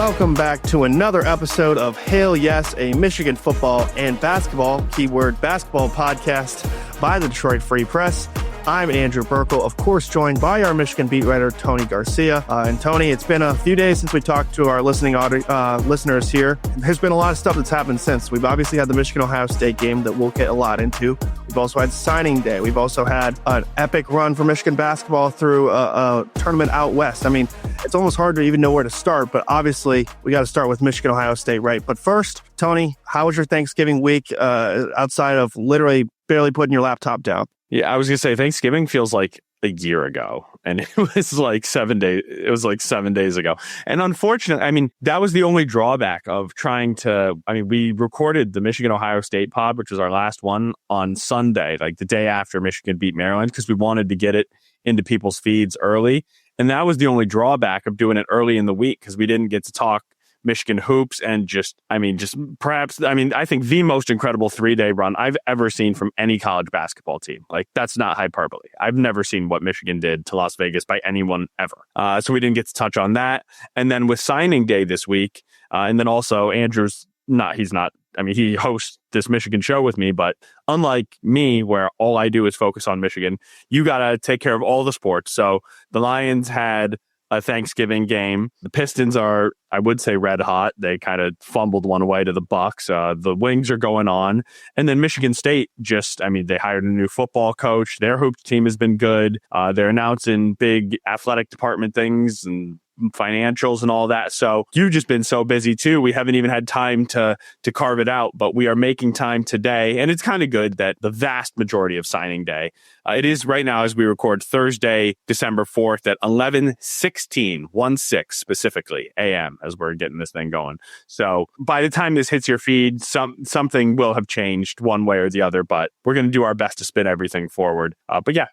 Welcome back to another episode of Hail Yes, a Michigan football and basketball, keyword basketball podcast by the Detroit Free Press. I'm Andrew Burkle, of course, joined by our Michigan beat writer, Tony Garcia. And Tony, it's been a few days since we talked to our listeners here. There's been a lot of stuff that's happened since. We've obviously had the Michigan-Ohio State game that we'll get a lot into. We've also had signing day. We've also had an epic run for Michigan basketball through a tournament out west. I mean, it's almost hard to even know where to start, but obviously we got to start with Michigan-Ohio State, right? But first, Tony, how was your Thanksgiving week outside of literally barely putting your laptop down? Yeah, I was going to say Thanksgiving feels like a year ago, and it was like 7 days. It was like 7 days ago. And unfortunately, I mean, that was the only drawback of trying to, we recorded the Michigan-Ohio State pod, which was our last one, on Sunday, like the day after Michigan beat Maryland, because we wanted to get it into people's feeds early. And that was the only drawback of doing it early in the week, because we didn't get to talk Michigan hoops and I think the most incredible 3-day run I've ever seen from any college basketball team. Like, that's not hyperbole. I've never seen what Michigan did to Las Vegas by anyone ever. So we didn't get to touch on that. And then with signing day this week, and then also Andrew's he hosts this Michigan show with me, but unlike me, where all I do is focus on Michigan, you got to take care of all the sports. So the Lions had a Thanksgiving game. The Pistons are, I would say, red hot. They kind of fumbled one away to the Bucks. The Wings are going on. And then Michigan State they hired a new football coach. Their hoops team has been good. They're announcing big athletic department things and financials and all that. So you've just been so busy too. We haven't even had time to carve it out, but we are making time today. And it's kind of good that the vast majority of signing day, it is right now as we record Thursday, December 4th at 11:16 specifically a.m. as we're getting this thing going. So by the time this hits your feed, something will have changed one way or the other, but we're going to do our best to spin everything forward. But yeah,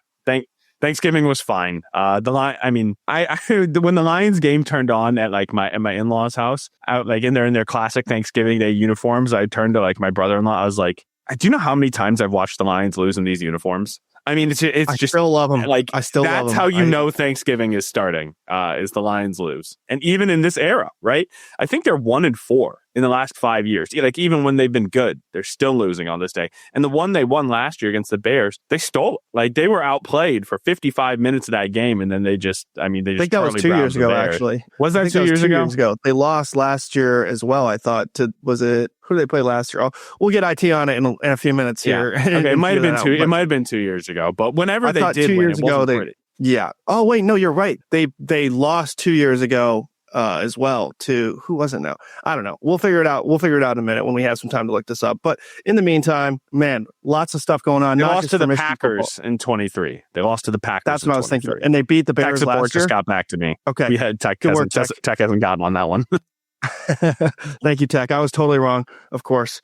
Thanksgiving was fine. When the Lions game turned on at my in-laws' house, in their classic Thanksgiving Day uniforms, I turned to my brother-in-law. I was like, do you know how many times I've watched the Lions lose in these uniforms? I mean, it's just, I still love them. I still love them. That's how you know Thanksgiving is starting, is the Lions lose. And even in this era, right? I think they're 1-4 in the last 5 years. Even when they've been good, they're still losing on this day. And the one they won last year against the Bears, they stole it. They were outplayed for 55 minutes of that game, and then they just, I think that was 2 years ago, actually. Was that 2 years ago? They lost last year as well, I thought. Who did they play last year? We'll get IT on it in a few minutes here. Yeah. Okay, it might have been it might have been 2 years ago, but whenever they did 2 years ago, yeah. Oh wait, no, you're right. They lost 2 years ago as well to who was it now? I don't know. We'll figure it out. We'll figure it out in a minute when we have some time to look this up. But in the meantime, man, lots of stuff going on. They lost to the Packers in 23 They lost to the Packers. That's what I was thinking. And they beat the Bears last year. Tech support just got back to me. Okay. We had Tech hasn't gotten on that one. Thank you, Tech. I was totally wrong, of course.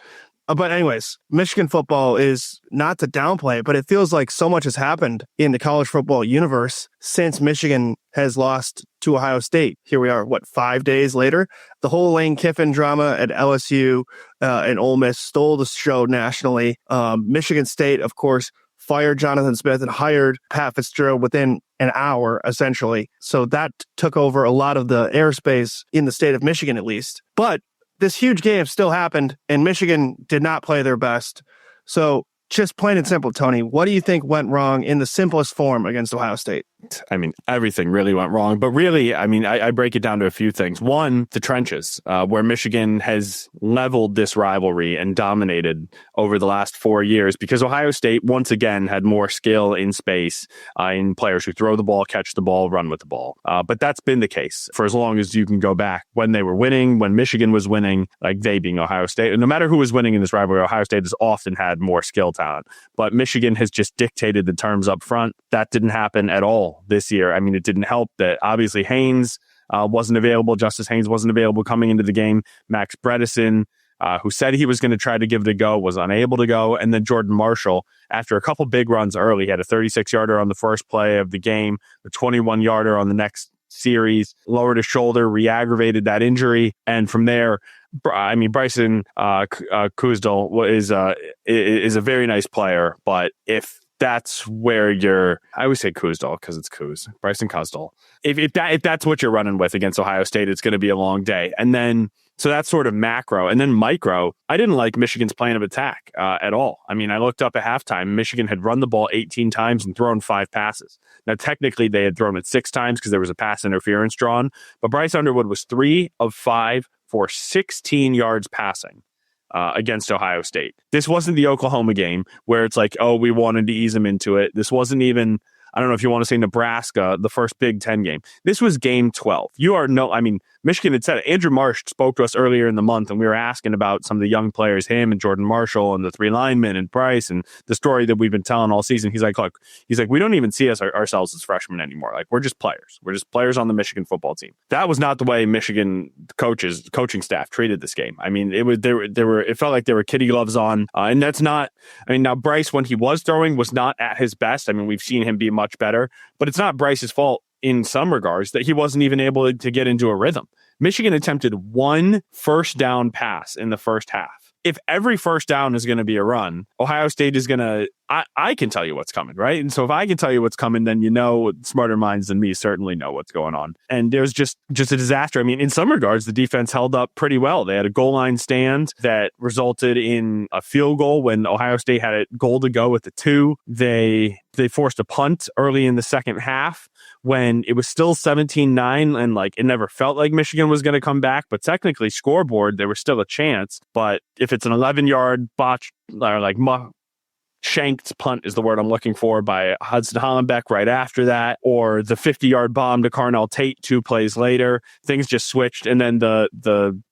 But anyways, Michigan football is not to downplay it, but it feels like so much has happened in the college football universe since Michigan has lost to Ohio State. Here we are, 5 days later? The whole Lane Kiffin drama at LSU and Ole Miss stole the show nationally. Michigan State, of course, fired Jonathan Smith and hired Pat Fitzgerald within an hour, essentially. So that took over a lot of the airspace in the state of Michigan, at least. But this huge game still happened, and Michigan did not play their best. So just plain and simple, Tony, what do you think went wrong in the simplest form against Ohio State? Everything really went wrong. But really, I break it down to a few things. One, the trenches, where Michigan has leveled this rivalry and dominated over the last 4 years because Ohio State, once again, had more skill in space in players who throw the ball, catch the ball, run with the ball. But that's been the case for as long as you can go back. When they were winning, when Michigan was winning, they being Ohio State, and no matter who was winning in this rivalry, Ohio State has often had more skill talent. But Michigan has just dictated the terms up front. That didn't happen at all this year. It didn't help that obviously Haynes wasn't available. Justice Haynes wasn't available coming into the game. Max Bredesen, who said he was going to try to give it a go, was unable to go. And then Jordan Marshall, after a couple big runs early, he had a 36-yarder on the first play of the game, a 21-yarder on the next series, lowered his shoulder, re-aggravated that injury. And from there, Bryson Kuzdal is a very nice player, but if that's where I always say Kuzdal because it's Kuz, Bryson Kuzdal. If that's what you're running with against Ohio State, it's going to be a long day. And then, so that's sort of macro. And then micro, I didn't like Michigan's plan of attack at all. I mean, I looked up at halftime. Michigan had run the ball 18 times and thrown 5 passes. Now, technically, they had thrown it 6 times because there was a pass interference drawn. But Bryce Underwood was 3 of 5 for 16 yards passing against Ohio State. This wasn't the Oklahoma game where it's like, oh, we wanted to ease them into it. This wasn't even, I don't know if you want to say Nebraska, the first Big Ten game. This was game 12. Michigan had said it. Andrew Marsh spoke to us earlier in the month, and we were asking about some of the young players, him and Jordan Marshall and the 3 linemen and Bryce and the story that we've been telling all season. He's like, look, we don't even see ourselves as freshmen anymore. Like, we're just players. We're just players on the Michigan football team. That was not the way Michigan coaching staff treated this game. I mean, it felt like there were kiddie gloves on, and that's not. I mean, now Bryce, when he was throwing, was not at his best. I mean, we've seen him be much better, but it's not Bryce's fault in some regards that he wasn't even able to get into a rhythm. Michigan attempted 1 first down pass in the first half. If every first down is going to be a run, Ohio State is going to, I can tell you what's coming, right? And so if I can tell you what's coming, then smarter minds than me certainly know what's going on. And there's just a disaster. I mean, in some regards, the defense held up pretty well. They had a goal line stand that resulted in a field goal when Ohio State had a goal to go at the 2. They forced a punt early in the second half when it was still 17-9 and like it never felt like Michigan was going to come back, but technically scoreboard, there was still a chance. But if it's an 11-yard botch or like shanked punt is the word I'm looking for by Hudson Hollenbeck right after that, or the 50-yard bomb to Carnell Tate 2 plays later, things just switched. And then the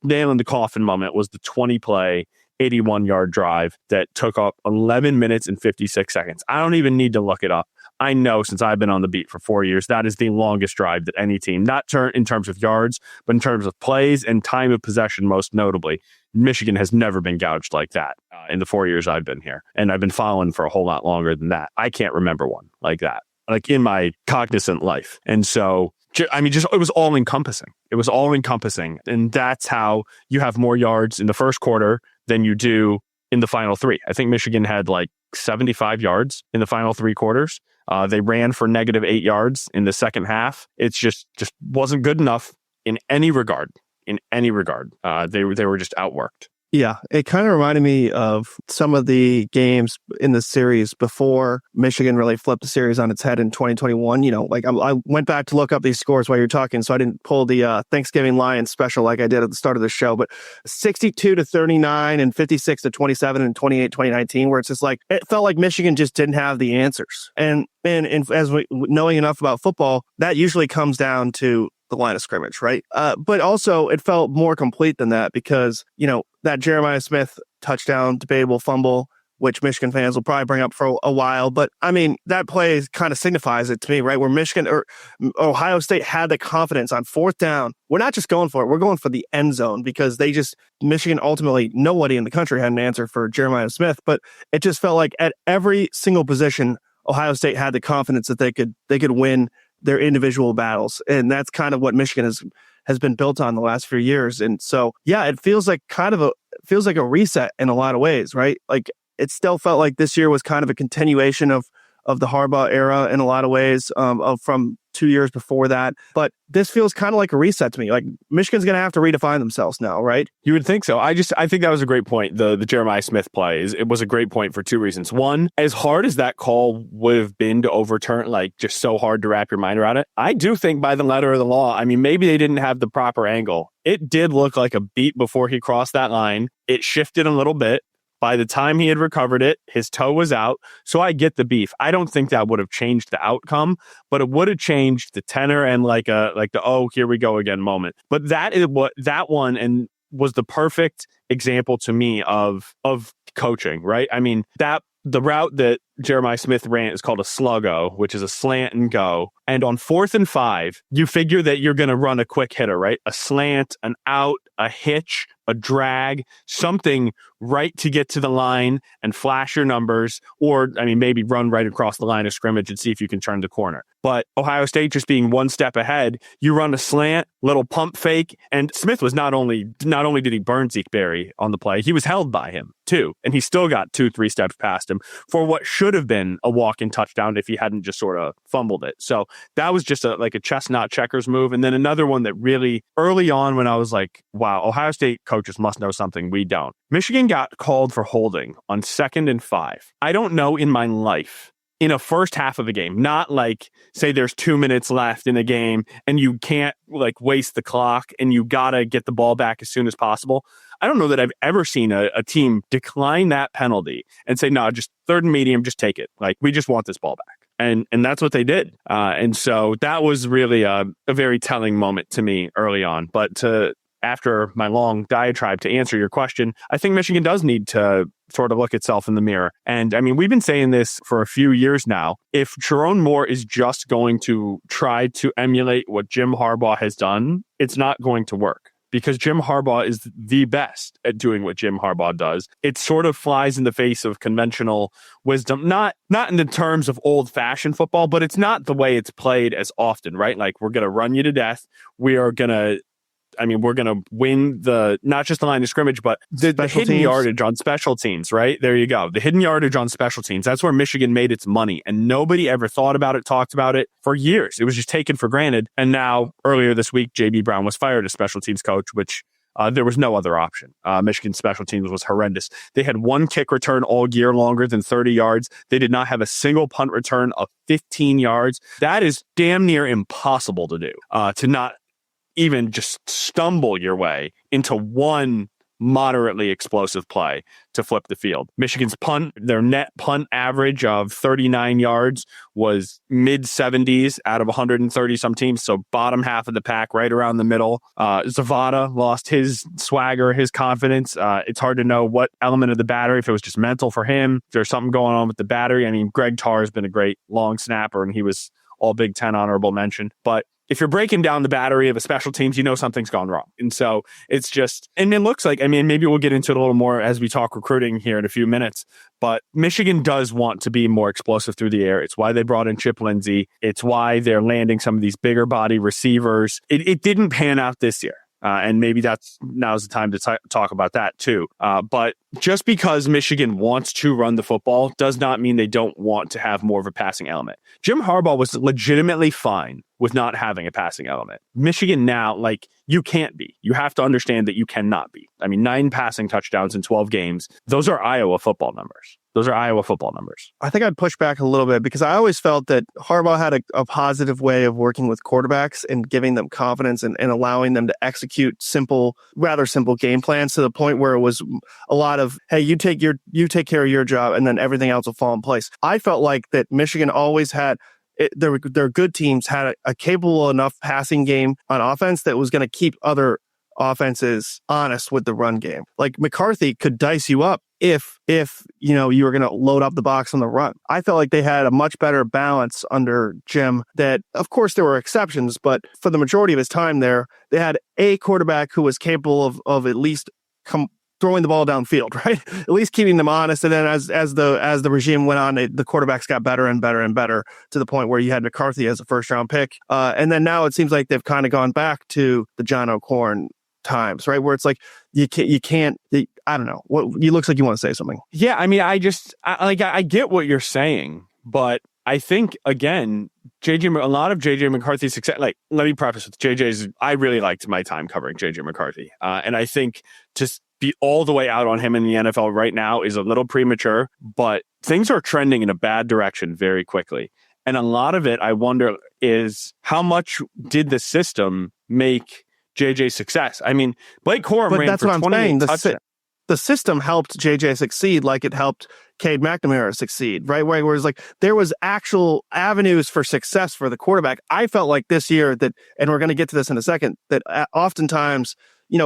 nail in the coffin moment was the 20-play 81-yard drive that took up 11 minutes and 56 seconds. I don't even need to look it up. I know since I've been on the beat for 4 years, that is the longest drive that any team, not in terms of yards, but in terms of plays and time of possession, most notably. Michigan has never been gouged like that in the 4 years I've been here. And I've been following for a whole lot longer than that. I can't remember one like that, like in my cognizant life. And so, I mean, it was all encompassing. It was all encompassing. And that's how you have more yards in the first quarter than you do in the final 3. I think Michigan had like 75 yards in the final 3 quarters. They ran for -8 yards in the second half. It's just wasn't good enough in any regard. They were just outworked. Yeah, it kind of reminded me of some of the games in the series before Michigan really flipped the series on its head in 2021. You know, like I went back to look up these scores while you're talking, so I didn't pull the Thanksgiving Lions special like I did at the start of the show, but 62-39 and 56-27 and 28-2019, where it's just like, it felt like Michigan just didn't have the answers. And as we knowing enough about football, that usually comes down to the line of scrimmage, right? But also it felt more complete than that because, you know, that Jeremiah Smith touchdown, debatable fumble, which Michigan fans will probably bring up for a while. But I mean, that play kind of signifies it to me, right? Where Michigan or Ohio State had the confidence on 4th down. We're not just going for it. We're going for the end zone because Michigan ultimately, nobody in the country had an answer for Jeremiah Smith, but it just felt like at every single position, Ohio State had the confidence that they could win their individual battles. And that's kind of what Michigan has been built on the last few years. And so, yeah, it feels like a reset in a lot of ways, right? Like it still felt like this year was kind of a continuation of the Harbaugh era in a lot of ways from 2 years before that. But this feels kind of like a reset to me. Like Michigan's going to have to redefine themselves now, right? You would think so. I think that was a great point. The Jeremiah Smith play it was a great point for 2 reasons. One, as hard as that call would have been to overturn, like just so hard to wrap your mind around it, I do think by the letter of the law, I mean, maybe they didn't have the proper angle. It did look like a beat before he crossed that line. It shifted a little bit. By the time he had recovered it, his toe was out. So I get the beef. I don't think that would have changed the outcome, but it would have changed the tenor and like the, oh, here we go again moment. But that is what that one and was the perfect example to me of coaching, right? I mean, the route that Jeremiah Smith ran is called a sluggo, which is a slant and go. And on 4th and 5, you figure that you're going to run a quick hitter, right? A slant, an out, a hitch, a drag, something right to get to the line and flash your numbers, or, I mean, maybe run right across the line of scrimmage and see if you can turn the corner. But Ohio State just being one step ahead, you run a slant, little pump fake, and Smith was not only did he burn Zeke Berry on the play, he was held by him too, and he still got 2-3 steps past him for what should have been a walk-in touchdown if he hadn't just sort of fumbled it. So that was just like a chestnut checkers move. And then another one that really early on, when I was like, wow, Ohio State coaches must know something we don't. Michigan got called for holding on 2nd and 5. I don't know in my life, in a first half of a game, not like, say there's 2 minutes left in a game and you can't like waste the clock and you gotta get the ball back as soon as possible. I don't know that I've ever seen a team decline that penalty and say, no, just 3rd and medium, just take it. Like, we just want this ball back. And that's what they did. And so that was really a very telling moment to me early on. But after my long diatribe, to answer your question, I think Michigan does need to sort of look itself in the mirror. And I mean, we've been saying this for a few years now. If Sherrone Moore is just going to try to emulate what Jim Harbaugh has done, it's not going to work. Because Jim Harbaugh is the best at doing what Jim Harbaugh does. It sort of flies in the face of conventional wisdom, not in the terms of old-fashioned football, but it's not the way it's played as often, right? Like, we're going to run you to death. We're going to win not just the line of scrimmage, but the hidden yardage on special teams, right? There you go. The hidden yardage on special teams. That's where Michigan made its money. And nobody ever thought about it, talked about it for years. It was just taken for granted. And now, earlier this week, J.B. Brown was fired as special teams coach, which there was no other option. Michigan's special teams was horrendous. They had one kick return all year longer than 30 yards. They did not have a single punt return of 15 yards. That is damn near impossible to do, to not even just stumble your way into one moderately explosive play to flip the field. Michigan's punt, their net punt average of 39 yards was mid-70s out of 130 some teams, so bottom half of the pack, right around the middle. Zavada lost his swagger, his confidence. It's hard to know what element of the battery, if it was just mental for him, if there's something going on with the battery. I mean, Greg Tarr has been a great long snapper, and he was all Big Ten honorable mention. But if you're breaking down the battery of a special teams, you know something's gone wrong. And so it's just, and it looks like, I mean, maybe we'll get into it a little more as we talk recruiting here in a few minutes, but Michigan does want to be more explosive through the air. It's why they brought in Chip Lindsey. It's why they're landing some of these bigger body receivers. It didn't pan out this year. And maybe now's the time to talk about that too. But just because Michigan wants to run the football does not mean they don't want to have more of a passing element. Jim Harbaugh was legitimately fine with not having a passing element. Michigan now, like, you can't be. You have to understand that you cannot be. I mean, 9 passing touchdowns in 12 games. Those are Iowa football numbers. I think I'd push back a little bit because I always felt that Harbaugh had a positive way of working with quarterbacks and giving them confidence and allowing them to execute rather simple game plans to the point where it was a lot of, hey, you take care of your job and then everything else will fall in place. I felt like that Michigan always had their good teams had a capable enough passing game on offense that was going to keep other offenses honest with the run game. Like, McCarthy could dice you up if you were going to load up the box on the run. I felt like they had a much better balance under Jim. That, of course, there were exceptions, but for the majority of his time there, they had a quarterback who was capable of at least throwing the ball downfield, right? At least keeping them honest. And then as the regime went on, the quarterbacks got better and better and better to the point where you had McCarthy as a first round pick. And then now it seems like they've kind of gone back to the John O'Korn times, right? Where it's like, I don't know. You looks like you want to say something. Yeah. I mean, I get what you're saying, but I think, again, a lot of JJ McCarthy's success, like, let me preface with I really liked my time covering JJ McCarthy. And I think to be all the way out on him in the NFL right now is a little premature, but things are trending in a bad direction very quickly. And a lot of it, I wonder, is how much did the system make JJ's success? I mean, Blake Corum ran for 28 touchdowns. The system helped JJ succeed like it helped Cade McNamara succeed, right? Whereas, like, there was actual avenues for success for the quarterback. I felt like this year that, and we're going to get to this in a second, that oftentimes,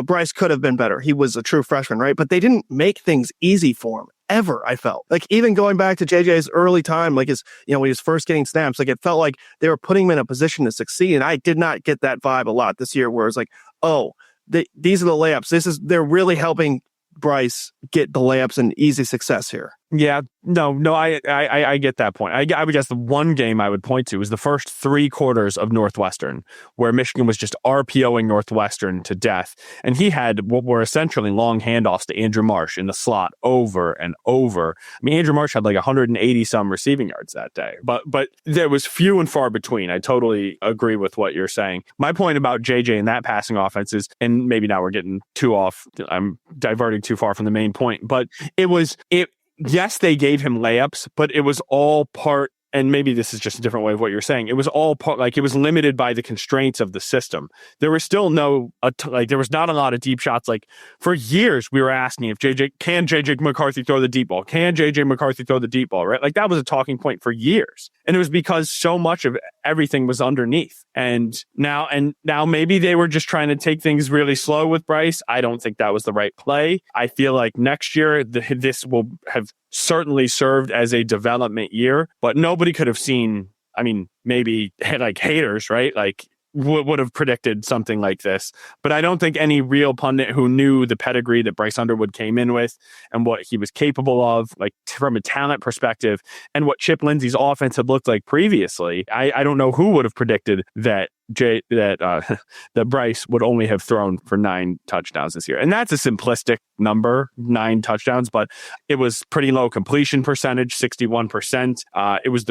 Bryce could have been better. He was a true freshman, right? But they didn't make things easy for him. Ever, I felt. Like, even going back to JJ's early time, like when he was first getting snaps, like, it felt like they were putting him in a position to succeed. And I did not get that vibe a lot this year, where it's like, oh, these are the layups. They're really helping Bryce get the layups and easy success here. Yeah, no, I get that point. I would guess the one game I would point to is the first 3 quarters of Northwestern, where Michigan was just RPOing Northwestern to death. And he had what were essentially long handoffs to Andrew Marsh in the slot over and over. I mean, Andrew Marsh had like 180 some receiving yards that day, but there was few and far between. I totally agree with what you're saying. My point about JJ and that passing offense is, and maybe now we're getting I'm diverting too far from the main point, but yes, they gave him layups, but it was all part, and maybe this is just a different way of what you're saying. It was all part, like it was limited by the constraints of the system. There was still there was not a lot of deep shots. Like for years, we were asking if JJ McCarthy throw the deep ball? Can JJ McCarthy throw the deep ball? Right? Like that was a talking point for years. And it was because so much of everything was underneath. And now maybe they were just trying to take things really slow with Bryce. I don't think that was the right play. I feel like next year, this will have certainly served as a development year, but nobody could have seen, I mean, maybe like haters, right? Like would have predicted something like this. But I don't think any real pundit who knew the pedigree that Bryce Underwood came in with and what he was capable of, like from a talent perspective, and what Chip Lindsey's offense had looked like previously, I don't know who would have predicted that that Bryce would only have thrown for 9 touchdowns this year. And that's a simplistic number, 9 touchdowns, but it was pretty low completion percentage, 61%. It was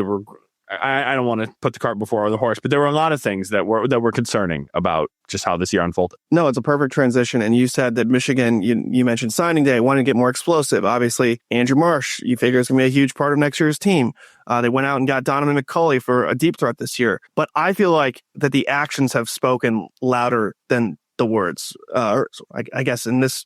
I don't want to put the cart before the horse, but there were a lot of things that were concerning about just how this year unfolded. No, it's a perfect transition. And you said that Michigan, you mentioned signing day, wanted to get more explosive. Obviously, Andrew Marsh, you figure is going to be a huge part of next year's team. They went out and got Donovan McCulley for a deep threat this year. But I feel like that the actions have spoken louder than the words. I guess in this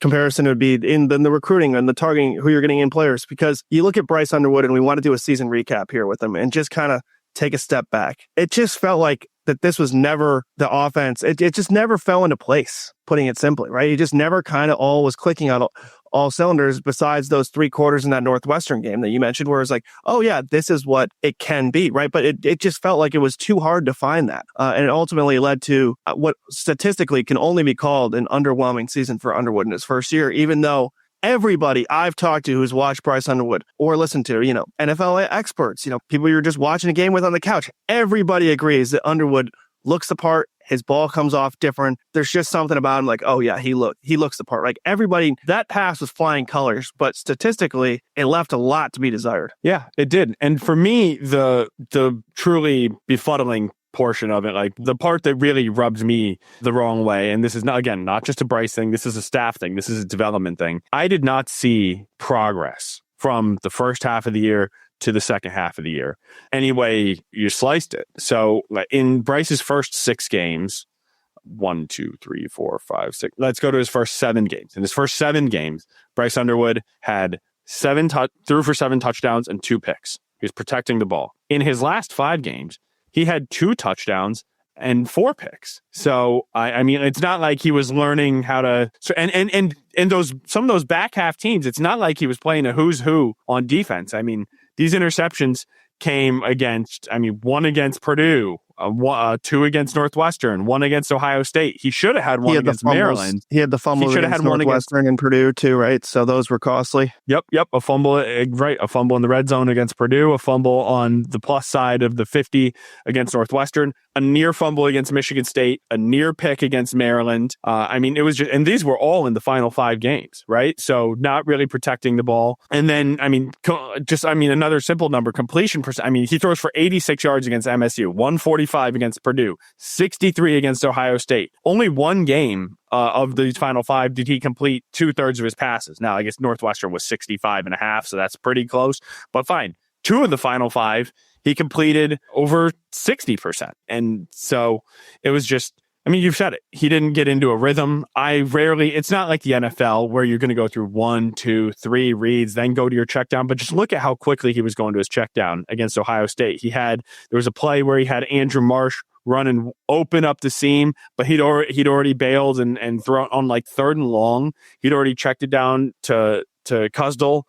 comparison would be in the recruiting and the targeting who you're getting in players, because you look at Bryce Underwood, and we want to do a season recap here with him and just kind of take a step back. It just felt like that this was never the offense. It just never fell into place, putting it simply, right? It just never kind of all was clicking on all cylinders, besides those 3 quarters in that Northwestern game that you mentioned, where it's like, oh yeah, this is what it can be, right? But it just felt like it was too hard to find that. And it ultimately led to what statistically can only be called an underwhelming season for Underwood in his first year, even though everybody I've talked to who's watched Bryce Underwood or listened to, NFL experts, people you're just watching a game with on the couch, everybody agrees that Underwood looks the part. His ball comes off different. There's just something about him like, oh yeah, he looks the part. Like everybody, that pass was flying colors, but statistically, it left a lot to be desired. Yeah, it did. And for me, the truly befuddling portion of it, like the part that really rubs me the wrong way, and this is not just a Bryce thing, this is a staff thing, this is a development thing. I did not see progress from the first half of the year to the second half of the year, any way you sliced it. So in Bryce's first 6 games, 1, 2, 3, 4, 5, 6, let's go to his first 7 games. In his first 7 games, Bryce Underwood had threw for 7 touchdowns and 2 picks. He was protecting the ball. In his last 5 games, he had 2 touchdowns and 4 picks. So I mean, it's not like he was learning how to. And some of those back half teams, it's not like he was playing a who's who on defense. I mean, these interceptions came against, one against Purdue, 2 against Northwestern, 1 against Ohio State. He should have had one against Maryland. He had the fumble against Northwestern and Purdue too, right? So those were costly. Yep. A fumble, right? A fumble in the red zone against Purdue, a fumble on the plus side of the 50 against Northwestern, a near fumble against Michigan State, a near pick against Maryland. It was just, and these were all in the final 5 games, right? So not really protecting the ball. And then, another simple number, completion percent. He throws for 86 yards against MSU, 145 against Purdue, 63 against Ohio State. Only 1 game of these final 5 did he complete 2/3 of his passes. Now, I guess Northwestern was 65.5, so that's pretty close, but fine. 2 of the final 5, he completed over 60%. And so it was just, you've said it. He didn't get into a rhythm. It's not like the NFL where you're going to go through 1, 2, 3 reads, then go to your check down. But just look at how quickly he was going to his check down against Ohio State. There was a play where he had Andrew Marsh run and open up the seam, but he'd already bailed and thrown on like 3rd and long. He'd already checked it down to Cusdell.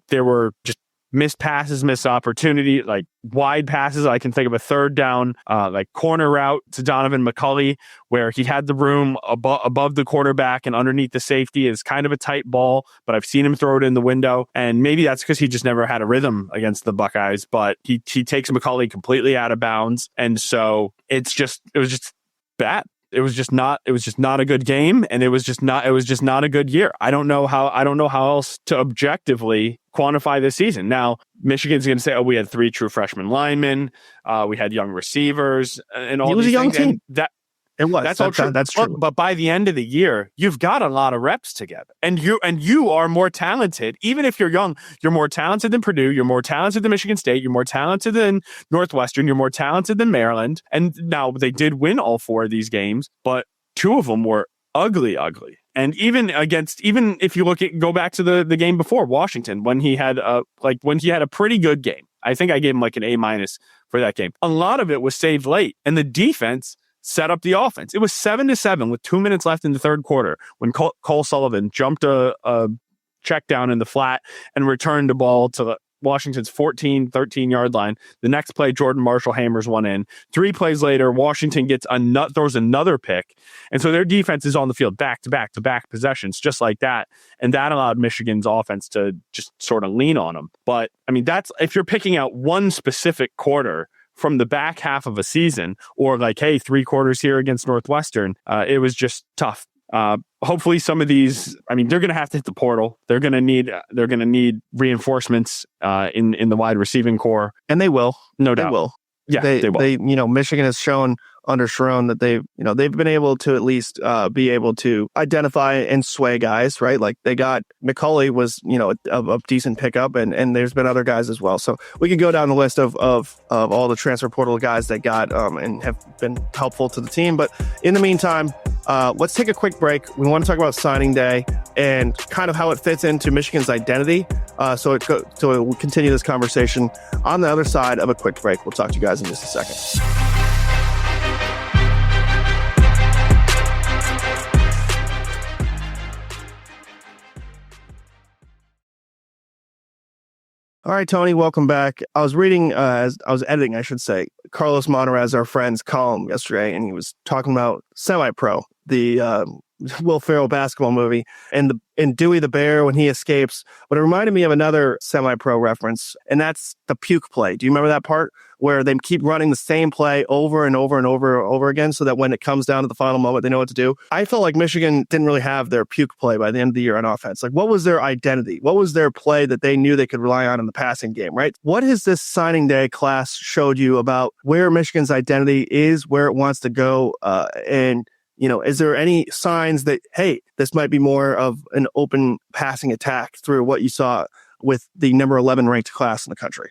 There were just missed passes, missed opportunity, like wide passes. I can think of a third down, like corner route to Donovan McCulley, where he had the room above the quarterback and underneath the safety. Is kind of a tight ball, but I've seen him throw it in the window. And maybe that's because he just never had a rhythm against the Buckeyes, but he takes McCulley completely out of bounds. And so it was just bad. It was just not a good game, and it was just not a good year. I don't know how else to objectively quantify this season. Now, Michigan's going to say, "Oh, we had 3 true freshman linemen, we had young receivers, and all." It was a young team. It was. That's all true. That's true. But by the end of the year, you've got a lot of reps together, and you are more talented. Even if you're young, you're more talented than Purdue. You're more talented than Michigan State. You're more talented than Northwestern. You're more talented than Maryland. And now they did win all 4 of these games, but 2 of them were ugly. And even if you go back to the game before Washington, when he had a pretty good game, I think I gave him like an A- for that game. A lot of it was saved late, and the defense set up the offense. It was 7-7 with 2 minutes left in the third quarter when Cole Sullivan jumped a check down in the flat and returned the ball to Washington's 13-yard line. The next play, Jordan Marshall hammers one in. 3 plays later, Washington throws another pick. And so their defense is on the field back-to-back possessions, just like that. And that allowed Michigan's offense to just sort of lean on them. But I mean, that's if you're picking out one specific quarter from the back half of a season, or like, hey, 3 quarters here against Northwestern, it was just tough. Hopefully some of these, I mean, they're going to have to hit the portal. They're going to need reinforcements in the wide receiving core. And they will. No doubt. They will. Yeah, they will. Michigan has shown under Sherrone that they've been able to at least be able to identify and sway guys, right? Like they got McCulley was, a decent pickup, and there's been other guys as well. So we can go down the list of all the transfer portal guys that got and have been helpful to the team. But in the meantime, let's take a quick break. We want to talk about signing day and kind of how it fits into Michigan's identity. So we'll continue this conversation on the other side of a quick break. We'll talk to you guys in just a second. All right, Tony, welcome back. I was reading, as I was editing, I should say, Carlos Monterez, our friend's column yesterday, and he was talking about Semi-Pro, the Will Ferrell basketball movie, and Dewey the Bear when he escapes. But it reminded me of another Semi-Pro reference, and that's the puke play. Do you remember that part where they keep running the same play over and over and over again so that when it comes down to the final moment, they know what to do? I felt like Michigan didn't really have their puke play by the end of the year on offense. Like, what was their identity? What was their play that they knew they could rely on in the passing game, right? What has this signing day class showed you about where Michigan's identity is, where it wants to go, and is there any signs that, hey, this might be more of an open passing attack through what you saw with the number 11 ranked class in the country?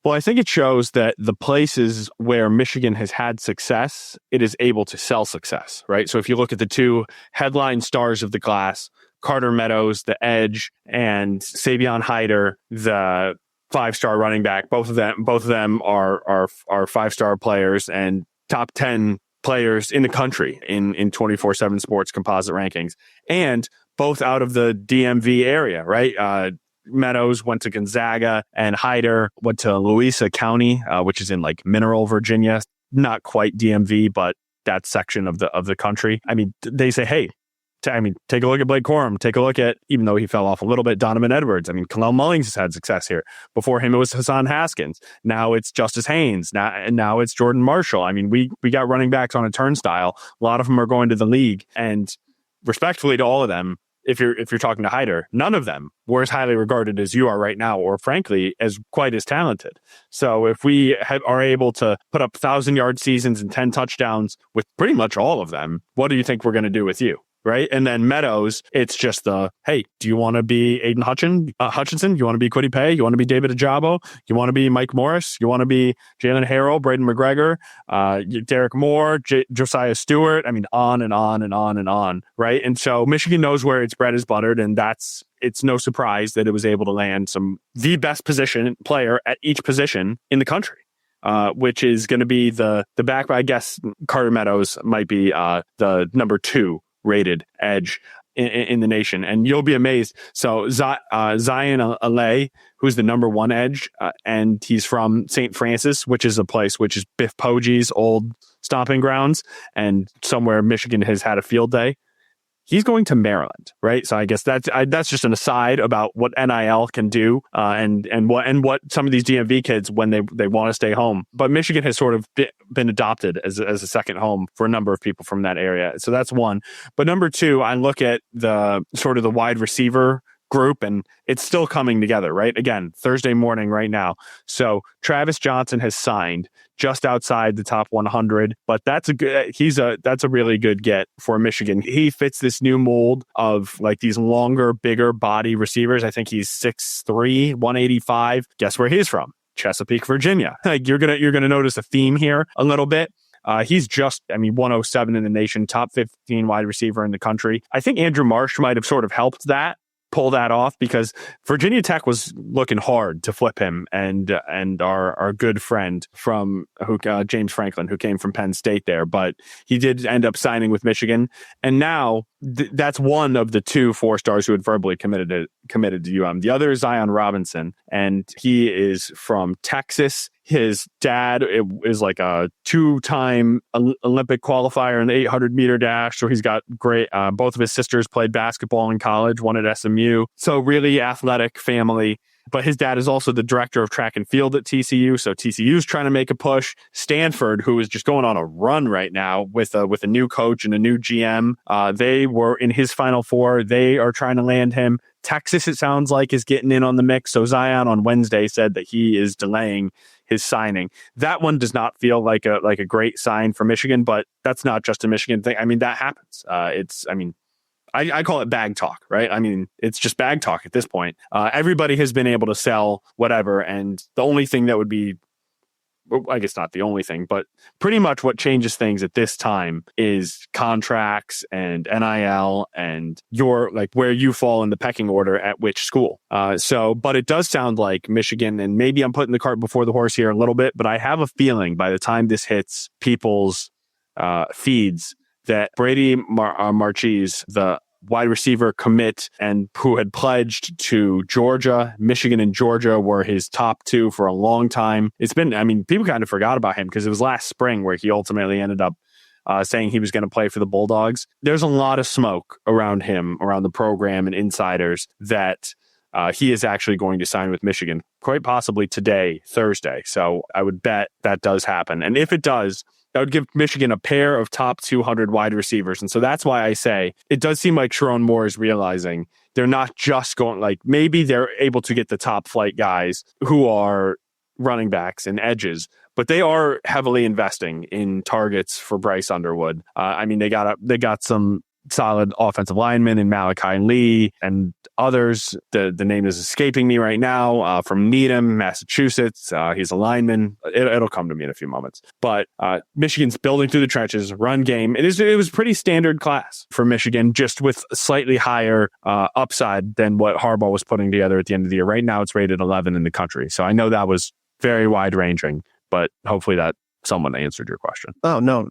Well, I think it shows that the places where Michigan has had success, it is able to sell success, right? So if you look at the 2 headline stars of the class, Carter Meadows, the edge, and Savion Hyder, the 5-star running back, both of them are 5-star players and top 10 players in the country in 24/7 Sports composite rankings, and both out of the DMV area, right? Meadows went to Gonzaga, and Hyder went to Louisa County, which is in like Mineral, Virginia. Not quite DMV, but that section of the country. I mean, they say, hey, take a look at Blake Corum. Take a look at, even though he fell off a little bit, Donovan Edwards. I mean, Kalel Mullings has had success here. Before him, it was Hassan Haskins. Now it's Justice Haynes. Now it's Jordan Marshall. I mean, we got running backs on a turnstile. A lot of them are going to the league. And respectfully to all of them, if you're talking to Hyder, none of them were as highly regarded as you are right now, or frankly, as quite as talented. So if we are able to put up 1,000-yard seasons and 10 touchdowns with pretty much all of them, what do you think we're going to do with you? Right. And then Meadows, it's just hey, do you want to be Aiden Hutchinson? You want to be Kwity Paye? You want to be David Ajabo? You want to be Mike Morris? You want to be Jalen Harrell, Braden McGregor, Derek Moore, Josiah Stewart? I mean, on and on and on and on. Right. And so Michigan knows where its bread is buttered. And it's no surprise that it was able to land the best position player at each position in the country. Which is going to be the back. I guess Carter Meadows might be the number 2 rated edge. in the nation, and you'll be amazed. So Zion Alei, who's the number one edge, and he's from St. Francis, which is a place which is Biff Poggi's old stomping grounds, and somewhere Michigan has had a field day. He's going to Maryland, right? So I guess that's just an aside about what NIL can do, and what some of these DMV kids, when they want to stay home. But Michigan has sort of been adopted as a second home for a number of people from that area. So that's one. But number two, I look at the sort of the wide receiver group, and it's still coming together, right? Again, Thursday morning right now. So Travis Johnson has signed just outside the top 100, but that's a really good get for Michigan. He fits this new mold of like these longer, bigger body receivers. I think he's 6'3", 185. Guess where he's from? Chesapeake, Virginia. Like you're gonna notice a theme here a little bit. He's just, 107 in the nation, top 15 wide receiver in the country. I think Andrew Marsh might have sort of helped pull that off, because Virginia Tech was looking hard to flip him, and our good friend from James Franklin, who came from Penn State there, but he did end up signing with Michigan, and now that's one of the two 4-stars who had verbally committed to UM. The other is Zion Robinson, and he is from Texas. His dad is like a 2-time Olympic qualifier in the 800-meter dash. So he's got great, both of his sisters played basketball in college, one at SMU. So really athletic family. But his dad is also the director of track and field at TCU. So TCU's trying to make a push. Stanford, who is just going on a run right now with a new coach and a new GM, they were in his Final Four. They are trying to land him. Texas, it sounds like, is getting in on the mix. So Zion on Wednesday said that he is delaying his signing. That one does not feel like a great sign for Michigan, but that's not just a Michigan thing. That happens. I call it bag talk, right? It's just bag talk at this point. Everybody has been able to sell whatever, and the only thing that would be, I guess not the only thing, but pretty much what changes things at this time is contracts and NIL and your, like, where you fall in the pecking order at which school. But it does sound like Michigan, and maybe I'm putting the cart before the horse here a little bit, but I have a feeling by the time this hits people's feeds that Brady Marchese, the wide receiver commit, and who had pledged to Georgia, Michigan and Georgia were his top two for a long time. It's been, people kind of forgot about him because it was last spring where he ultimately ended up saying he was going to play for the Bulldogs. There's a lot of smoke around him, around the program and insiders, that he is actually going to sign with Michigan, quite possibly today, Thursday. So I would bet that does happen. And if it does, that would give Michigan a pair of top 200 wide receivers. And so that's why I say it does seem like Sherrone Moore is realizing they're not just going, like, maybe they're able to get the top flight guys who are running backs and edges, but they are heavily investing in targets for Bryce Underwood. They got some solid offensive linemen in Malachi Lee and others. The name is escaping me right now, from Needham, Massachusetts. He's a lineman. It'll come to me in a few moments. But Michigan's building through the trenches, run game. It was pretty standard class for Michigan, just with slightly higher upside than what Harbaugh was putting together at the end of the year. Right now, it's rated 11 in the country. So I know that was very wide ranging, but hopefully that someone answered your question. Oh, no.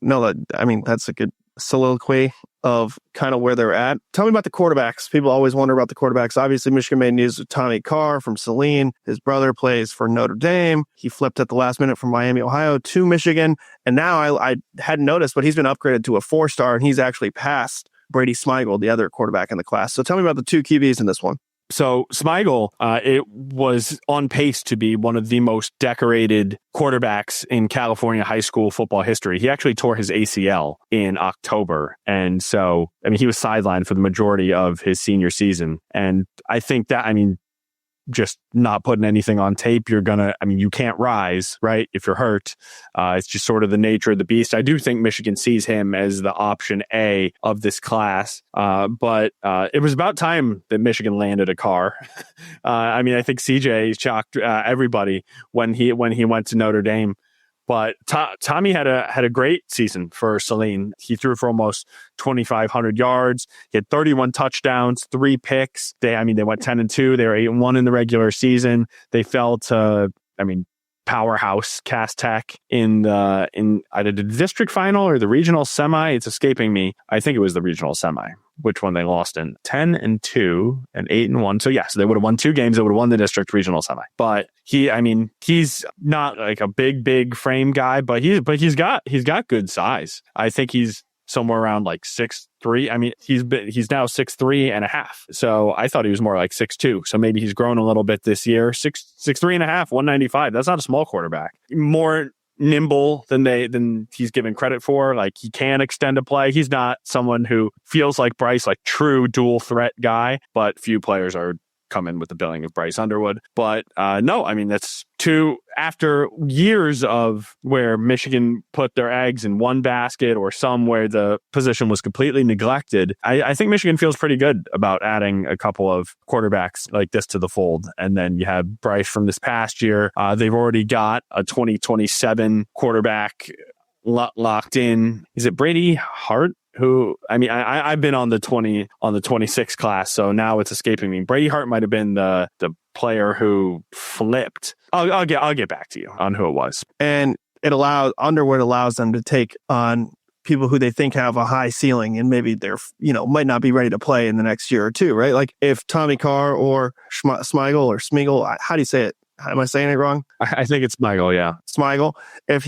That's a good soliloquy of kind of where they're at. Tell me about the quarterbacks. People always wonder about the quarterbacks. Obviously, Michigan made news with Tommy Carr from Saline. His brother plays for Notre Dame. He flipped at the last minute from Miami, Ohio to Michigan. And now I hadn't noticed, but he's been upgraded to a 4-star, and he's actually passed Brady Smigel, the other quarterback in the class. So tell me about the two QBs in this one. So Smigel, it was on pace to be one of the most decorated quarterbacks in California high school football history. He actually tore his ACL in October. And so, he was sidelined for the majority of his senior season. And I think that, just not putting anything on tape, you can't rise, right? If you're hurt, it's just sort of the nature of the beast. I do think Michigan sees him as the option A of this class. But it was about time that Michigan landed a Carr. I think CJ shocked everybody when he went to Notre Dame. But Tommy had a great season for Saline. He threw for almost 2,500 yards. He had 31 touchdowns, 3 picks. They went 10-2. They were 8-1 in the regular season. They fell to, powerhouse Cass Tech in either the district final or the regional semi. It's escaping me. I think it was the regional semi, which one they lost in 10-2 and 8-1. So yes, they would have won 2 games. They would have won the district regional semi. But he's not like a big frame guy, but he's got good size. I think he's somewhere around like 6'3". I mean, he's now 6'3.5". So I thought he was more like 6'2". So maybe he's grown a little bit this year. 6'3.5", 195. That's not a small quarterback. More nimble than he's given credit for. Like, he can extend a play. He's not someone who feels like Bryce, like true dual threat guy, but few players are come in with the billing of Bryce Underwood. But no, I mean, that's after years of where Michigan put their eggs in one basket or some where the position was completely neglected. I think Michigan feels pretty good about adding a couple of quarterbacks like this to the fold. And then you have Bryce from this past year. They've already got a 2027 quarterback locked in. Is it Brady Hart? Who, I mean, I've been on the 26 class, so now it's escaping me. Brady Hart might have been the player who flipped. I'll get back to you on who it was. And Underwood allows them to take on people who they think have a high ceiling and maybe they're, might not be ready to play in the next year or two, right? Like if Tommy Carr or Smeagol, how do you say it? Am I saying it wrong? I think it's Smeagol, yeah. Smeagol. If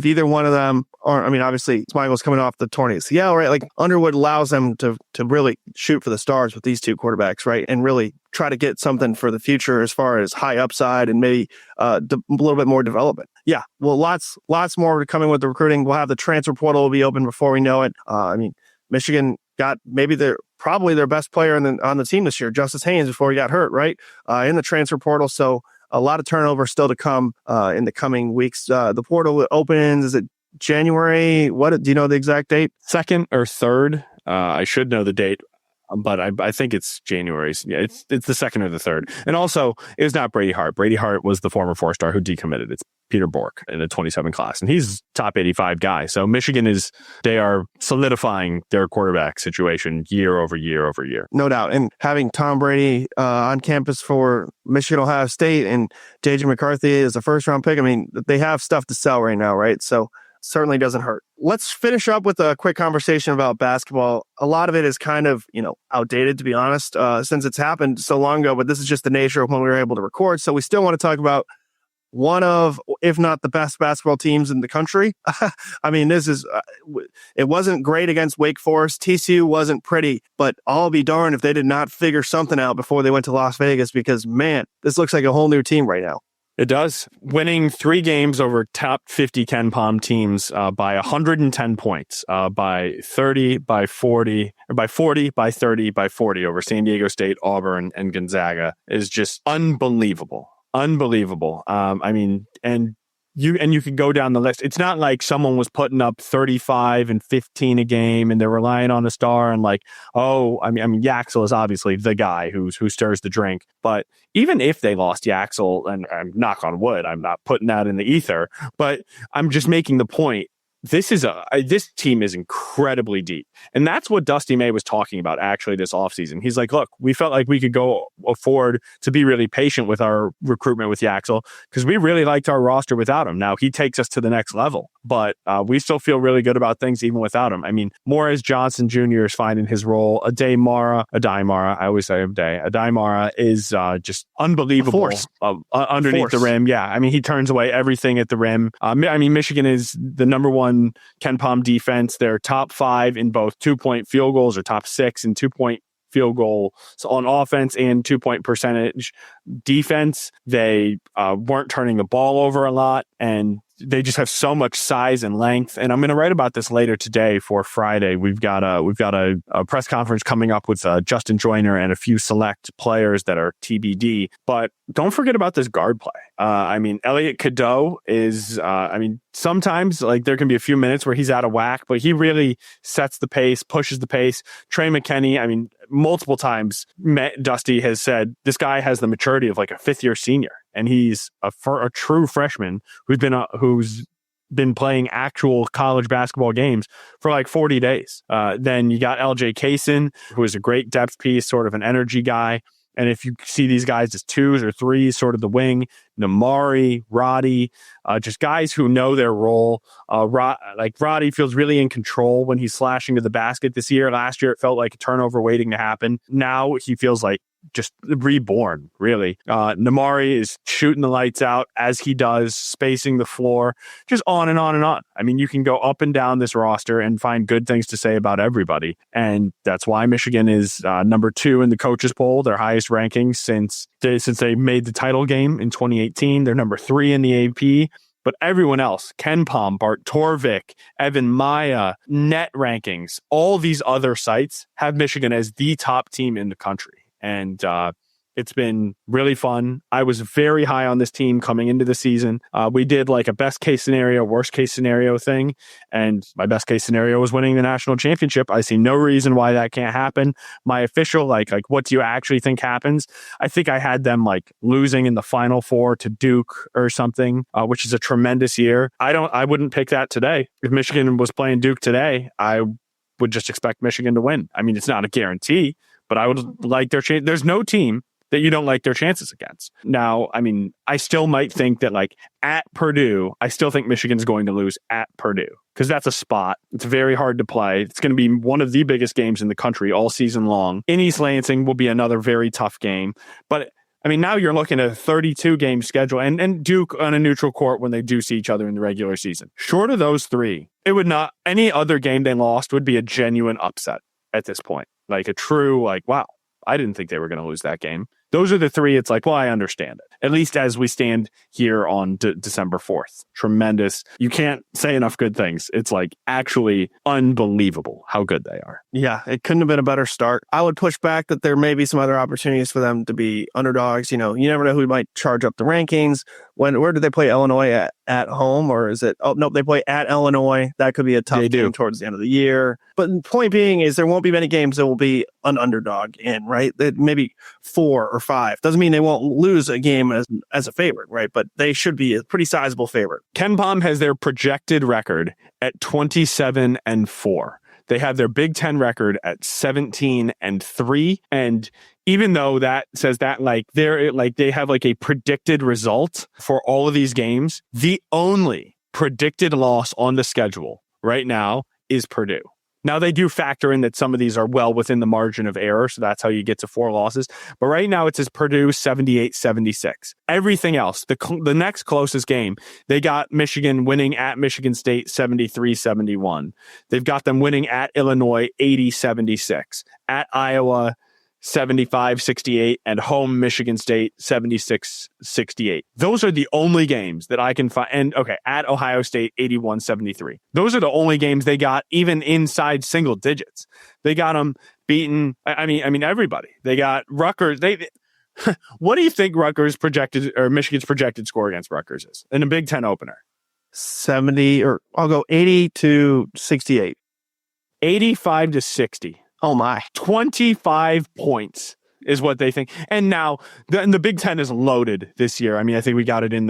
either one of them, or I mean, obviously Smeigel's coming off the torn ACL, right? Like Underwood allows them to really shoot for the stars with these two quarterbacks, right? And really try to get something for the future as far as high upside and maybe a little bit more development. Yeah, well, lots more coming with the recruiting. We'll have the transfer portal will be open before we know it. Michigan got maybe probably their best player on the team this year, Justice Haynes, before he got hurt, right? In the transfer portal. So a lot of turnover still to come in the coming weeks. The portal opens, is it January? What do you know the exact date? 2nd or 3rd? I should know the date, but I think it's January. Yeah, it's the 2nd or the 3rd. And also, it was not Brady Hart. Brady Hart was the former 4-star who decommitted. It's Peter Bork in the 27 class, and he's top 85 guy. So Michigan they are solidifying their quarterback situation year over year over year. No doubt. And having Tom Brady on campus for Michigan Ohio State and JJ McCarthy is a first-round pick. I mean, they have stuff to sell right now, right? So certainly doesn't hurt. Let's finish up with a quick conversation about basketball. A lot of it is kind of, outdated, to be honest, since it's happened so long ago, but this is just the nature of when we were able to record. So we still want to talk about one of, if not the best basketball teams in the country. I mean, it wasn't great against Wake Forest. TCU wasn't pretty, but I'll be darned if they did not figure something out before they went to Las Vegas, because man, this looks like a whole new team right now. It does. Winning 3 games over top 50 Ken Pom teams by 110 points, by 30, by 40, or by 40, by 30, by 40 over San Diego State, Auburn, and Gonzaga is just unbelievable. Unbelievable. You can go down the list. It's not like someone was putting up 35 and 15 a game and they're relying on a star and Yaxel is obviously the guy who stirs the drink. But even if they lost Yaxel, and knock on wood, I'm not putting that in the ether, but I'm just making the point. This team is incredibly deep. And that's what Dusty May was talking about actually this offseason. He's like, look, we felt like we could go afford to be really patient with our recruitment with Yaxel because we really liked our roster without him. Now he takes us to the next level, but we still feel really good about things even without him. I mean, Morris Johnson Jr. is finding his role. Adai Mara, I always say Adai Mara is just unbelievable underneath the rim. Yeah, I mean, he turns away everything at the rim. Michigan is the number 1 Ken Pom defense. They're top 5 in both 2-point field goals, or top 6 in 2-point field goal on offense and 2-point percentage defense. They weren't turning the ball over a lot, and they just have so much size and length. And I'm going to write about this later today for Friday. We've got a press conference coming up with Justin Joyner and a few select players that are TBD. But don't forget about this guard play. Elliot Cadeau is, sometimes there can be a few minutes where he's out of whack, but he really sets the pace, pushes the pace. Trey McKinney, multiple times Dusty has said this guy has the maturity of like a 5th-year senior, and he's a true freshman who's been playing actual college basketball games for like 40 days. Then you got LJ Kaysen, who is a great depth piece, sort of an energy guy. And if you see these guys as twos or threes, sort of the wing, Namari, Roddy, just guys who know their role. Roddy feels really in control when he's slashing to the basket this year. Last year, it felt like a turnover waiting to happen. Now he feels like just reborn, really. Namari is shooting the lights out as he does, spacing the floor, just on and on and on. I mean, you can go up and down this roster and find good things to say about everybody. And that's why Michigan is number 2 in the coaches poll, their highest ranking since they made the title game in 2018. They're number 3 in the AP. But everyone else, Ken Pom, Bart Torvik, Evan Maya, net rankings, all these other sites have Michigan as the top team in the country. And it's been really fun. I was very high on this team coming into the season. We did like a best case scenario, worst case scenario thing. And my best case scenario was winning the national championship. I see no reason why that can't happen. My official, like what do you actually think happens? I think I had them like losing in the Final Four to Duke or something, which is a tremendous year. I wouldn't pick that today. If Michigan was playing Duke today, I would just expect Michigan to win. I mean, it's not a guarantee, but I would like their chance. There's no team that you don't like their chances against. Now, I mean, I still might think that like at Purdue, I still think Michigan's going to lose at Purdue because that's a spot. It's very hard to play. It's going to be one of the biggest games in the country all season long. In East Lansing will be another very tough game. But I mean, now you're looking at a 32-game schedule and Duke on a neutral court when they do see each other in the regular season. Short of those 3, it would not, any other game they lost would be a genuine upset at this point. Like a true, like, wow, I didn't think they were going to lose that game. Those are the 3. It's like, well, I understand it. At least as we stand here on December 4th. Tremendous. You can't say enough good things. It's like actually unbelievable how good they are. Yeah, it couldn't have been a better start. I would push back that there may be some other opportunities for them to be underdogs. You know, you never know who might charge up the rankings. Where did they play Illinois at home? Or is it, oh, no, they play at Illinois. That could be a tough game towards the end of the year. But the point being is there won't be many games that will be an underdog in, right? Maybe 4 or 5. Doesn't mean they won't lose a game as a favorite, right? But they should be a pretty sizable favorite. Ken Pom has their projected record at 27-4. They have their Big Ten record at 17-3. And even though that says that they have like a predicted result for all of these games, the only predicted loss on the schedule right now is Purdue. Now, they do factor in that some of these are well within the margin of error, so that's how you get to 4 losses. But right now, it says Purdue 78-76. Everything else, the next closest game, they got Michigan winning at Michigan State 73-71. They've got them winning at Illinois 80-76, at Iowa 75-68, and home Michigan State 76-68. Those are the only games that I can find. And okay, at Ohio State 81-73. Those are the only games they got even inside single digits. They got them beaten. I mean everybody. They got Rutgers. What do you think Rutgers projected or Michigan's projected score against Rutgers is in a Big Ten opener? 70, or I'll go 80-68. 85-60. Oh my. 25 points is what they think. And now the Big Ten is loaded this year. I mean, I think we got it in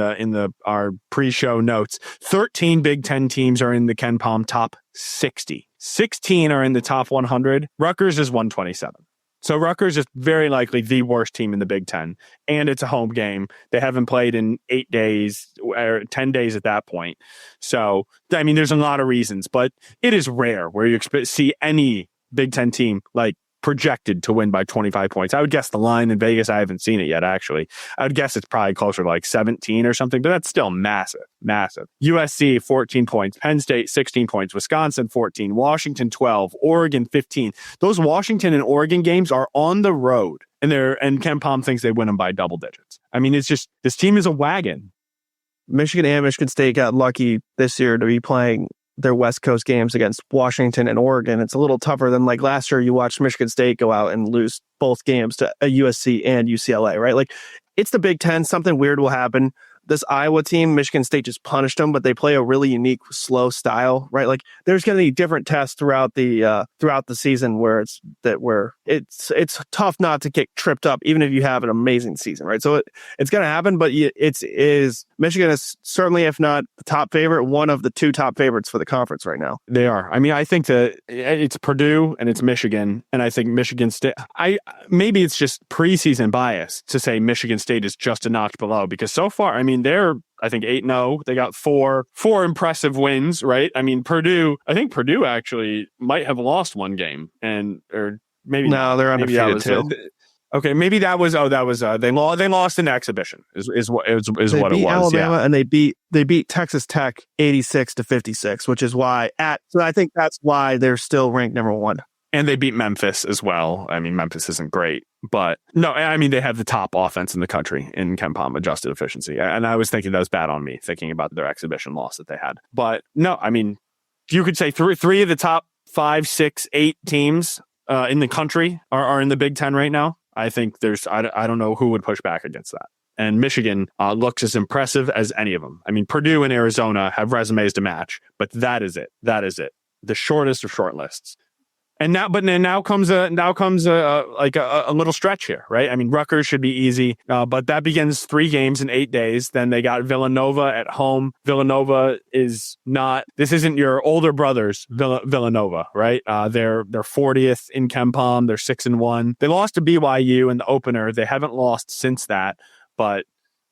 our pre-show notes. 13 Big Ten teams are in the Ken Pom top 60. 16 are in the top 100. Rutgers is 127. So Rutgers is very likely the worst team in the Big Ten, and it's a home game. They haven't played in 8 days or 10 days at that point. So, I mean, there's a lot of reasons, but it is rare where you see any Big Ten team like projected to win by 25 points. I would guess the line in Vegas, I haven't seen it yet, actually. I would guess it's probably closer to like 17 or something, but that's still massive. USC, 14 points. Penn State, 16 points. Wisconsin, 14. Washington, 12. Oregon, 15. Those Washington and Oregon games are on the road, and Ken Pom thinks they win them by double digits. I mean, it's just, this team is a wagon. Michigan and Michigan State got lucky this year to be playing their West Coast games against Washington and Oregon. It's a little tougher than like last year. You watched Michigan State go out and lose both games to USC and UCLA, right? Like, it's the Big Ten. Something weird will happen. this Iowa team, Michigan State just punished them, but they play a really unique, slow style, right? Like there's going to be different tests throughout the season where it's tough not to get tripped up, even if you have an amazing season, right? So it's going to happen, but Michigan is certainly, if not the top favorite, one of the two top favorites for the conference right now. They are. I mean, I think that it's Purdue and it's Michigan, and I think Michigan State. Maybe it's just preseason bias to say Michigan State is just a notch below, because so far, I mean, they're, I think 8-0. They got four impressive wins, right? I mean, Purdue actually might have lost one game, or maybe no, they're undefeated too. Okay, maybe that was they lost in exhibition is what it was. They what beat it was. Alabama, yeah. and they beat Texas Tech 86-56, which is why so I think that's why they're still ranked number one. And they beat Memphis as well. I mean, Memphis isn't great, but no, I mean, they have the top offense in the country in KenPom adjusted efficiency. And I was thinking that was bad on me, thinking about their exhibition loss that they had. But no, I mean, you could say three of the top 5, 6, 8 teams in the country are in the Big Ten right now. I think I don't know who would push back against that. And Michigan looks as impressive as any of them. I mean, Purdue and Arizona have resumes to match, but that is it. The shortest of short lists. And now comes a little stretch here, right? I mean, Rutgers should be easy, but that begins 3 games in 8 days. Then they got Villanova at home. Villanova this isn't your older brothers, Villanova, right? They're 40th in KenPom. They're 6-1. They lost to BYU in the opener. They haven't lost since that, but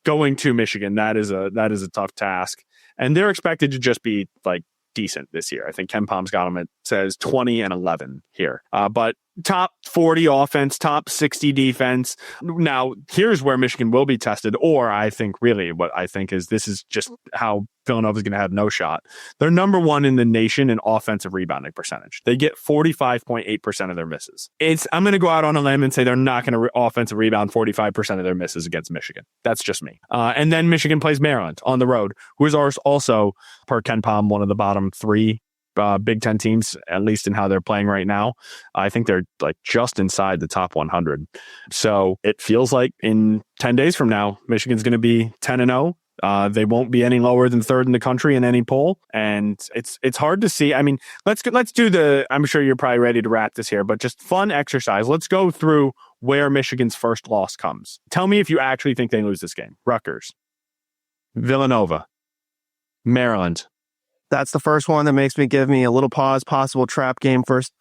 going to Michigan, that is a tough task. And they're expected to just be like decent this year. I think KenPom's got them, it says 20-11 here. But top 40 offense, top 60 defense. Now, here's where Michigan will be tested, or I think really what I think is this is just how Villanova is going to have no shot. They're number 1 in the nation in offensive rebounding percentage. They get 45.8% of their misses. I'm going to go out on a limb and say they're not going to offensive rebound 45% of their misses against Michigan. That's just me. And then Michigan plays Maryland on the road, who is also, per KenPom, one of the bottom 3 Big Ten teams, at least in how they're playing right now. I think they're like just inside the top 100. So it feels like in 10 days from now, Michigan's going to be 10-0. They won't be any lower than 3rd in the country in any poll. And it's hard to see. I mean, let's do I'm sure you're probably ready to wrap this here, but just fun exercise. Let's go through where Michigan's first loss comes. Tell me if you actually think they lose this game. Rutgers, Villanova, Maryland. That's the first one that makes me give me a little pause. Possible trap game, first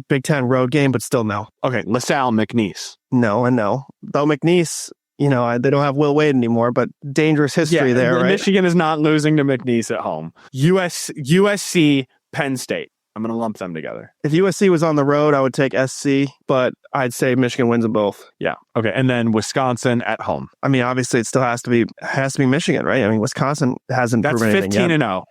Big Ten road game, but still no. Okay, LaSalle, McNeese. No and no. Though McNeese, they don't have Will Wade anymore, but dangerous history there, right? Michigan is not losing to McNeese at home. USC, Penn State. I'm going to lump them together. If USC was on the road, I would take SC, but I'd say Michigan wins them both. Yeah. Okay. And then Wisconsin at home. I mean, obviously, it still has to be Michigan, right? I mean, Wisconsin hasn't proven anything yet. That's 15-0.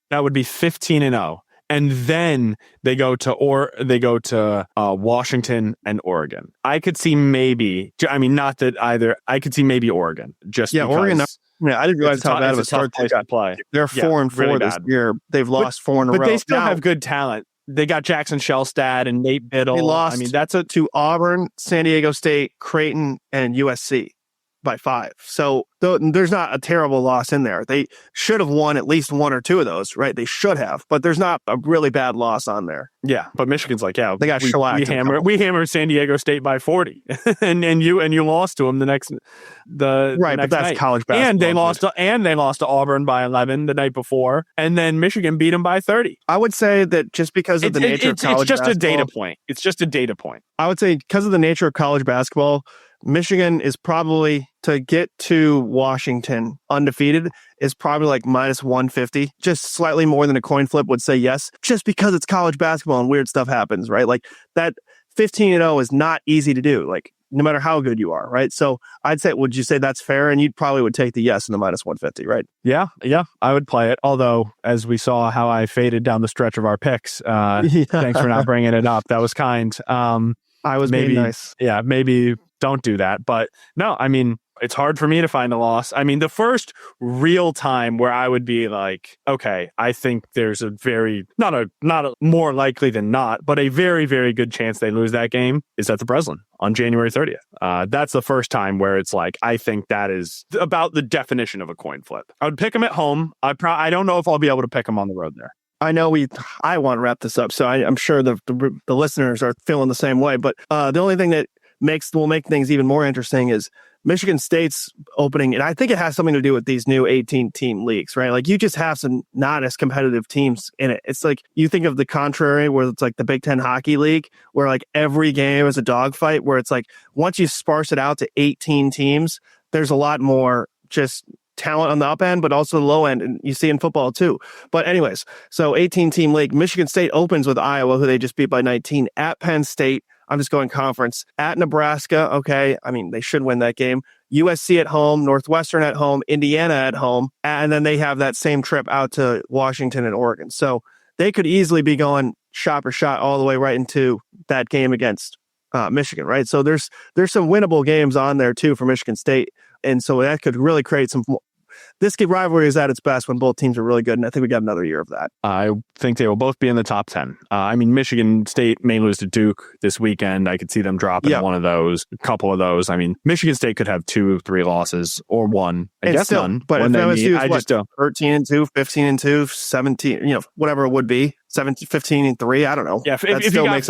That would be 15-0. And then they go to Washington and Oregon. I could see maybe. I mean, not that either. I could see maybe Oregon. Just because Oregon. Yeah, I didn't realize how bad of a start they got. They're 4-4 really this year. They've lost 4 in a row. But they still have good talent. They got Jackson Shellstad and Nate Biddle. They lost. I mean, to Auburn, San Diego State, Creighton, and USC by 5. So there's not a terrible loss in there. They should have won at least 1 or 2 of those, right? They should have, but there's not a really bad loss on there. Yeah, but Michigan's like, they got shellacked. We hammered San Diego State by 40, and you lost to them the next but that's night. College basketball. And they lost to Auburn by 11 the night before, and then Michigan beat them by 30. I would say that just because of the nature of college basketball, it's just a data point. It's just a data point. I would say because of the nature of college basketball, Michigan is probably, to get to Washington undefeated, is probably like minus 150, just slightly more than a coin flip would say yes, just because it's college basketball and weird stuff happens, right? Like that 15-0 is not easy to do, like no matter how good you are, right? So I'd say, would you say that's fair? And you'd probably would take the yes in the minus 150, right? Yeah, I would play it. Although, as we saw how I faded down the stretch of our picks, thanks for not bringing it up. That was kind. I was maybe nice. Yeah, maybe don't do that. But no, I mean, It's hard for me to find a loss. I mean, the first real time where I would be like, okay, I think there's a very, not a more likely than not, but a very, very good chance they lose that game is at the Breslin on January 30th. That's the first time where it's like, I think that is about the definition of a coin flip. I would pick them at home. I don't know if I'll be able to pick them on the road there. I know I want to wrap this up, so I'm sure the listeners are feeling the same way. But the only thing that will make things even more interesting is Michigan State's opening, and I think it has something to do with these new 18-team leagues, right? Like you just have some not as competitive teams in it. It's like you think of the contrary, where it's like the Big Ten Hockey League, where like every game is a dogfight, where it's like once you sparse it out to 18 teams, there's a lot more just talent on the up end, but also the low end, and you see in football too. But anyways, so 18-team league. Michigan State opens with Iowa, who they just beat by 19, at Penn State. I'm just going conference. At Nebraska, okay, I mean, they should win that game. USC at home, Northwestern at home, Indiana at home, and then they have that same trip out to Washington and Oregon. So they could easily be going shot for shot all the way right into that game against Michigan, right? So there's some winnable games on there too for Michigan State, and so that could really create some. This rivalry is at its best when both teams are really good, and I think we got another year of that. I think they will both be in the top 10. I mean, Michigan State may lose to Duke this weekend. I could see them dropping one of those, a couple of those. I mean, Michigan State could have 2-3 losses or one. I guess still, none. But if MSU is just 13-2, 15-2, 17, whatever it would be. 15-3, I don't know. Yeah, if you got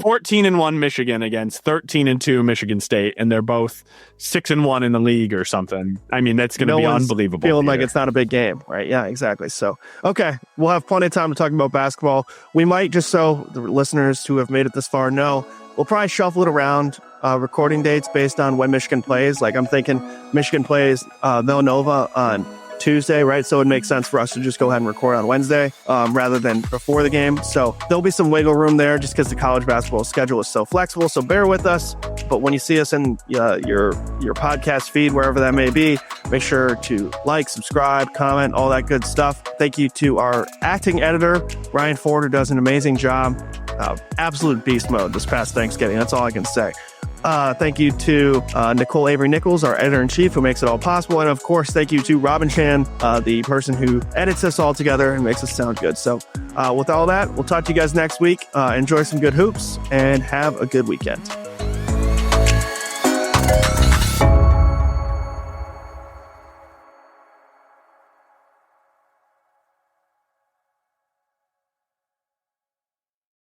14-1 Michigan against 13-2 Michigan State, and they're both 6-1 in the league or something, I mean, that's going to be unbelievable. Feeling like it's not a big game, right? Yeah, exactly. So, okay, we'll have plenty of time to talk about basketball. We might, just so the listeners who have made it this far know, we'll probably shuffle it around recording dates based on when Michigan plays. Like I'm thinking Michigan plays Villanova on Tuesday, right? So it makes sense for us to just go ahead and record on Wednesday rather than before the game. So there'll be some wiggle room there just because the college basketball schedule is so flexible. So bear with us. But when you see us in your podcast feed, wherever that may be, make sure to like, subscribe, comment, all that good stuff. Thank you to our acting editor, Ryan Ford, who does an amazing job. Absolute beast mode this past Thanksgiving. That's all I can say. Thank you to Nicole Avery Nichols, our editor-in-chief, who makes it all possible. And of course, thank you to Robin Chan, the person who edits us all together and makes us sound good. So with all that, we'll talk to you guys next week. Enjoy some good hoops and have a good weekend.